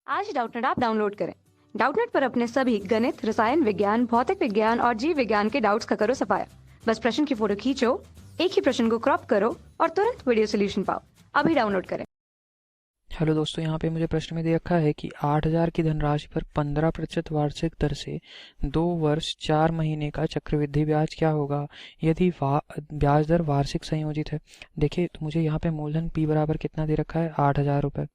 आज Doubtnut app download करें। Doubtnut पर अपने सभी गणित, रसायन विज्ञान, भौतिक विज्ञान और जीव विज्ञान के डाउट्स का करो सफाया। बस प्रश्न की फोटो खींचो, एक ही प्रश्न को क्रॉप करो और तुरंत वीडियो सोल्यूशन पाओ। अभी डाउनलोड करें। हेलो दोस्तों, यहाँ पे मुझे प्रश्न में दे रखा है कि 8,000 की धनराशि पर 15% वार्षिक दर से 2 वर्ष 4 महीने का चक्रवृद्धि ब्याज क्या होगा यदि ब्याज दर वार्षिक संयोजित है। देखिए, तो मुझे यहाँ पे मूलधन P बराबर कितना दे रखा है, 8,000 रुपये।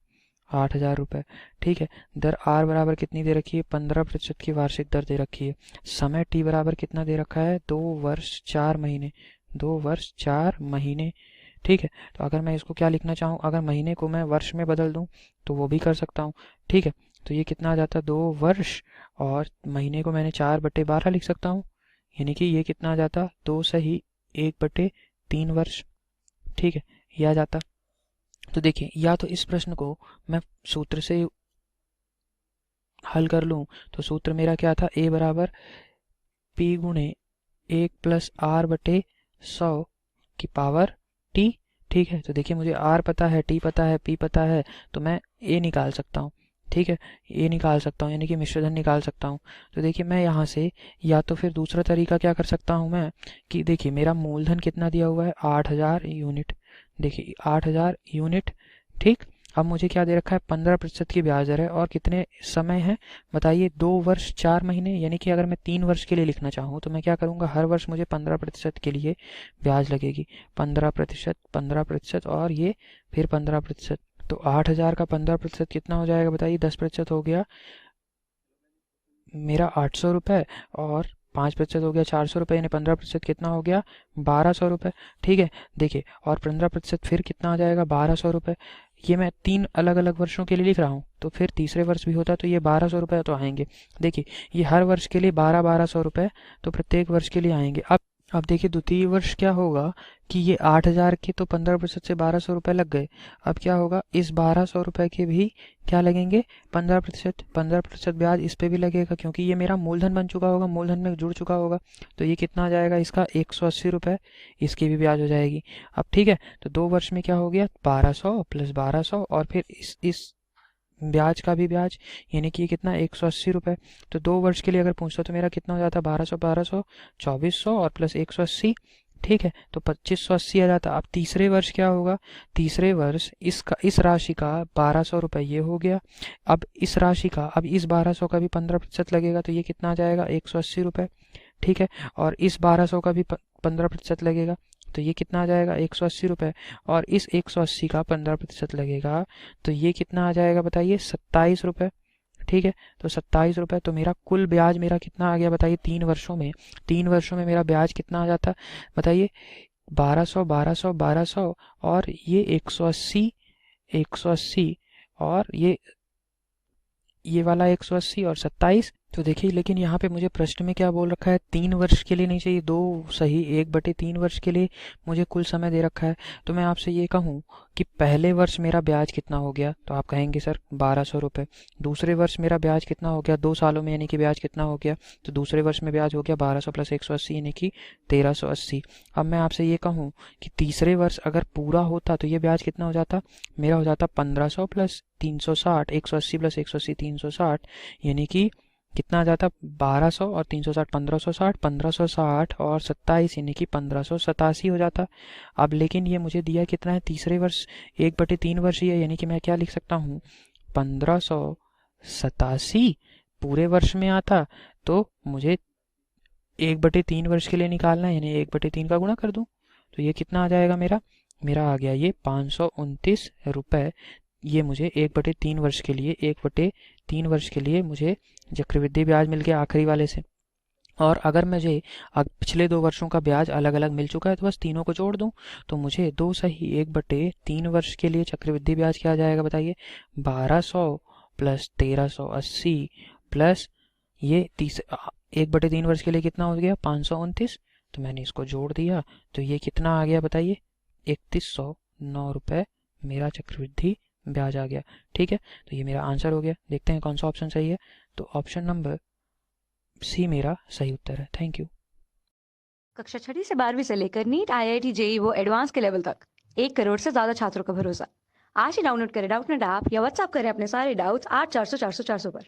8,000 रुपये, ठीक है। दर R बराबर कितनी दे रखी है, 15% की वार्षिक दर दे रखी है। समय T बराबर कितना दे रखा है, 2 वर्ष 4 महीने। 2 वर्ष 4 महीने, ठीक है। तो अगर मैं इसको क्या लिखना चाहूँ, अगर महीने को मैं वर्ष में बदल दूँ तो वो भी कर सकता हूँ, ठीक है। तो ये कितना आ जाता है, 2 वर्ष, और महीने को मैंने 4/12 लिख सकता हूँ, यानी कि ये कितना आ जाता, 2 सही 1/3 वर्ष, ठीक है, ये आ जाता। तो देखिए, या तो इस प्रश्न को मैं सूत्र से हल कर लूँ, तो सूत्र मेरा क्या था, A बराबर P गुणे 1+R/100 की पावर T, ठीक है। तो देखिए, मुझे R पता है, T पता है, P पता है, तो मैं A निकाल सकता हूँ, ठीक है। A निकाल सकता हूँ, यानी कि मिश्रधन निकाल सकता हूँ। तो देखिए, मैं यहाँ से या तो फिर दूसरा तरीका क्या कर सकता हूँ मैं, कि देखिए मेरा मूलधन कितना दिया हुआ है, 8,000 यूनिट। देखिए 8,000 यूनिट, ठीक। अब मुझे क्या दे रखा है, 15% की ब्याज दर है, और कितने समय है बताइए, 2 वर्ष 4 महीने। यानी कि अगर मैं 3 वर्ष के लिए लिखना चाहूँ तो मैं क्या करूँगा, हर वर्ष मुझे 15% के लिए ब्याज लगेगी। 15%, 15% और ये फिर 15%। तो 8,000 का 15% कितना हो जाएगा बताइए, 10% हो गया मेरा 800 रुपये, और 5% हो गया 400 रुपये, यानी 15% कितना हो गया, 1,200 रुपये, ठीक है। देखिए, और 15% फिर कितना आ जाएगा, 1,200 रुपये। ये मैं 3 अलग अलग वर्षों के लिए लिख रहा हूँ, तो फिर तीसरे वर्ष भी होता तो ये 1,200 रुपये तो आएंगे। देखिए, ये हर वर्ष के लिए 1,200 रुपये, तो प्रत्येक वर्ष के लिए आएंगे। अब देखिए, द्वितीय वर्ष क्या होगा कि ये 8,000 के तो 15% से 1,200 रुपये लग गए। अब क्या होगा, इस 1,200 रुपये के भी क्या लगेंगे, 15%। 15% ब्याज इस पे भी लगेगा, क्योंकि ये मेरा मूलधन बन चुका होगा, मूलधन में जुड़ चुका होगा। तो ये कितना आ जाएगा, इसका 180 रुपये, इसकी भी ब्याज हो जाएगी। अब ठीक है, तो 2 वर्ष में क्या हो गया, 1,200 + 1,200, और फिर इस ब्याज का भी ब्याज, यानी कि ये कितना, 180 रुपये। तो 2 वर्ष के लिए अगर पूछता तो मेरा कितना हो जाता, 1,200 1,200 2,400, और प्लस 180, ठीक है, तो 2,580 आ जाता। अब तीसरे वर्ष क्या होगा, तीसरे वर्ष इस राशि का 1,200 रुपये ये हो गया। अब इस राशि का, अब इस 1,200 का भी 15% लगेगा, तो ये कितना आ जाएगा, 180 रुपये, ठीक है। और इस 1,200 का भी 15% लगेगा, तो ये कितना आ जाएगा, 180 रुपये। और इस 180 का 15% लगेगा, तो ये कितना आ जाएगा बताइए, 27 रुपये, ठीक है। तो 27 रुपये, तो मेरा कुल ब्याज मेरा कितना आ गया बताइए, 3 वर्षों में। 3 वर्षों में मेरा ब्याज कितना आ जाता बताइए, 1,200 1,200 1,200, और ये 180, 180, और ये वाला 180 और 27। तो देखिए, लेकिन यहाँ पे मुझे प्रश्न में क्या बोल रखा है, 3 वर्ष के लिए नहीं चाहिए, 2 सही 1/3 वर्ष के लिए मुझे कुल समय दे रखा है। तो मैं आपसे ये कहूँ कि पहले वर्ष मेरा ब्याज कितना हो गया, तो आप कहेंगे सर 1,200 रुपये। दूसरे वर्ष मेरा ब्याज कितना हो गया, 2 सालों में, यानी कि ब्याज कितना हो गया, तो दूसरे वर्ष में ब्याज हो गया 1,200 + 180, यानी कि 1,380। अब मैं आपसे ये कहूँ कि तीसरे वर्ष अगर पूरा होता तो ये ब्याज कितना हो जाता, मेरा हो जाता 1,500 + 360, 180 + 180 360, यानी कि कितना आ जाता, 1,200 और 360 1,560, 1,560 और 27, यानी कि 1,587 हो जाता। अब लेकिन ये मुझे दिया कितना है, तीसरे वर्ष 1/3 वर्ष ही है, यानी कि मैं क्या लिख सकता हूँ, 1,587 पूरे वर्ष में आता। तो मुझे 1/3 वर्ष के लिए निकालना है, यानी 1/3 का गुणा कर दूं, तो ये कितना आ जाएगा मेरा, आ गया ये 529 रुपये। ये मुझे 1/3 वर्ष के लिए, 1/3 वर्ष के लिए मुझे चक्रवृद्धि ब्याज मिल गया आखिरी वाले से। और अगर मुझे पिछले 2 वर्षों का ब्याज अलग अलग मिल चुका है, तो बस तीनों को जोड़ दूं, तो मुझे 2 सही 1/3 वर्ष के लिए चक्रवृद्धि ब्याज क्या आ जाएगा बताइए, 1,200 + 1,380 प्लस ये 1/3 वर्ष के लिए कितना हो गया, 529। तो मैंने इसको जोड़ दिया, तो ये कितना आ गया बताइए, 3,109 रुपये मेरा चक्रवृद्धि ब्याज आ गया, ठीक है। तो ये मेरा आंसर हो गया। देखते हैं कौन सा ऑप्शन सही है, तो ऑप्शन नंबर सी मेरा सही उत्तर है। Thank you. कक्षा 6 से 12वीं से लेकर नीट, IIT, JEE वो एडवांस के लेवल तक 1 करोड़ से ज्यादा छात्रों का भरोसा। आज ही डाउनलोड करें डाउटनेट ऐप या व्हाट्सएप करें अपने सारे डाउट्स 8400 400 400 पर।